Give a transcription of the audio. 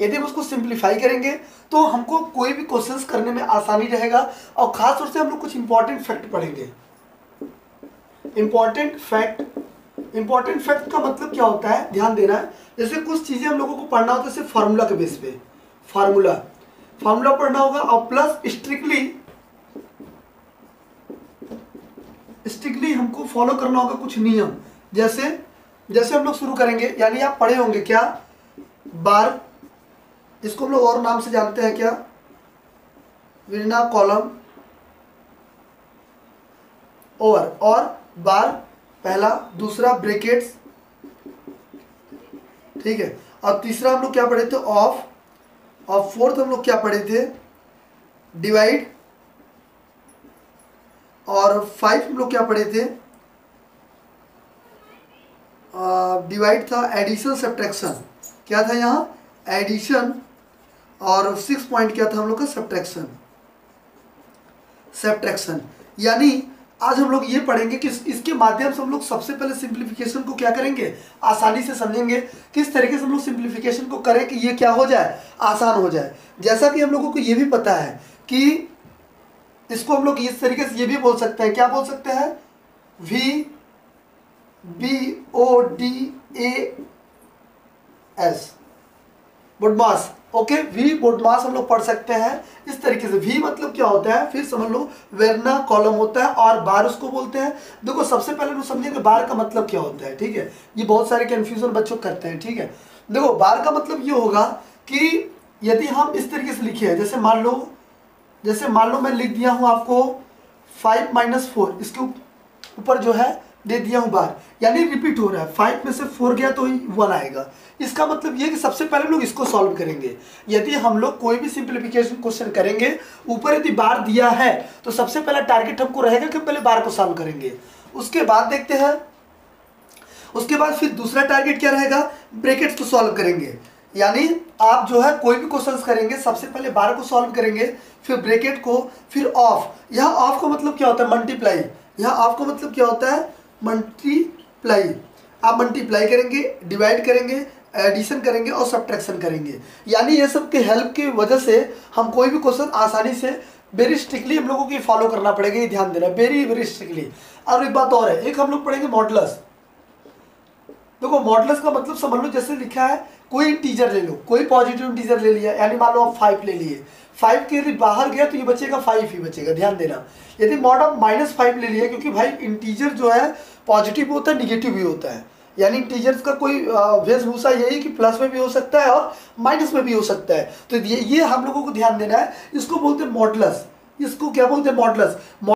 यदि हम उसको सिंप्लीफाई करेंगे तो हमको कोई भी क्वेश्चंस करने में आसानी रहेगा। और खास तौर से हम लोग कुछ इंपॉर्टेंट फैक्ट पढ़ेंगे। इंपॉर्टेंट फैक्ट का मतलब क्या होता है, ध्यान देना है। जैसे कुछ चीजें हम लोगों को पढ़ना होता है जैसे फार्मूला के बेस पे, फार्मूला पढ़ना होगा, और प्लस स्ट्रिक्टली हमको फॉलो करना होगा कुछ नियम। जैसे हम लोग शुरू करेंगे, यानी आप पढ़े होंगे क्या, बार, इसको हम लोग और नाम से जानते हैं क्या, विरना कॉलम, ओवर, और बार पहला, दूसरा ब्रैकेट्स, ठीक है, और तीसरा हम लोग क्या पढ़े थे, ऑफ, और फोर्थ हम लोग क्या पढ़े थे, डिवाइड, और 5 हम लोग क्या पढ़े थे, डिवाइड था, एडिशन सब्ट्रैक्शन, क्या था यहाँ, एडिशन, और 6 पॉइंट क्या था हम लोग का, सब्ट्रैक्शन। यानी आज हम लोग ये पढ़ेंगे कि इसके माध्यम से हम लोग सबसे पहले सिंप्लीफिकेशन को क्या करेंगे, आसानी से समझेंगे, किस तरीके से हम लोग सिंप्लीफिकेशन को करें कि ये क्या हो जाए, आसान हो जाए। जैसा कि हम लोगों को ये भी पता है कि इसको हम लोग इस तरीके से ये भी बोल सकते हैं, क्या बोल सकते हैं, VBODAS, BODMAS, okay, V BODMAS हम लोग पढ़ सकते हैं इस तरीके से। वी मतलब क्या होता है, फिर समझ लो वेरना कॉलम होता है, और बार उसको बोलते हैं। देखो सबसे पहले हम समझेंगे बार का मतलब क्या होता है, ठीक है, ये बहुत सारे कंफ्यूजन बच्चों करते हैं, ठीक है। देखो बार का मतलब ये होगा कि यदि हम इस तरीके से लिखे हैं, जैसे मान लो मैं लिख दिया हूँ आपको 5 - 4, इसके ऊपर जो है दे दिया हूँ बार, यानी रिपीट हो रहा है, 5 में से 4 गया तो 1 आएगा। इसका मतलब ये कि सबसे पहले हम लोग इसको सॉल्व करेंगे। यदि हम लोग कोई भी सिंप्लीफिकेशन क्वेश्चन करेंगे, ऊपर यदि बार दिया है तो सबसे पहला टारगेट हमको रहेगा कि पहले बार को सॉल्व करेंगे। उसके बाद देखते हैं, उसके बाद फिर दूसरा टारगेट क्या रहेगा, ब्रैकेट्स को सॉल्व करेंगे। यानी आप जो है कोई भी क्वेश्चंस करेंगे, सबसे पहले बार को सॉल्व करेंगे, फिर ब्रैकेट को, फिर ऑफ। यहाँ ऑफ का मतलब क्या होता है, मल्टीप्लाई। यहाँ ऑफ का मतलब क्या होता है, मल्टीप्लाई। आप मल्टीप्लाई करेंगे, डिवाइड करेंगे, एडिशन करेंगे और सब्ट्रैक्शन करेंगे। यानी ये सब के हेल्प की वजह से हम कोई भी क्वेश्चन आसानी से, वेरी स्ट्रिक्टली हम लोगों को फॉलो करना पड़ेगा, ये ध्यान देना, वेरी स्ट्रिक्टली। और एक बात और है, एक हम लोग पढ़ेंगे मॉडुलस। देखो मॉडुलस का मतलब समझ लो, जैसे लिखा है कोई इंटीजर ले लो, कोई पॉजिटिव इंटीजर ले लिया, यानी मान लो आप 5 ले लिए, 5 के यदि बाहर गया तो ये बचेगा 5 ही बचेगा, ध्यान देना। यदि मॉड ऑफ -5 ले लिया, क्योंकि भाई इंटीजर जो है पॉजिटिव होता है, निगेटिव भी होता है, यानी इंटीजर्स का कोई वेशभूषा यही कि प्लस में भी हो सकता है और माइनस में भी हो सकता है। तो ये हम लोगों को ध्यान देना है, इसको बोलते हैं मॉडुलस। इसको क्या बोलते हैं, मॉडुलस।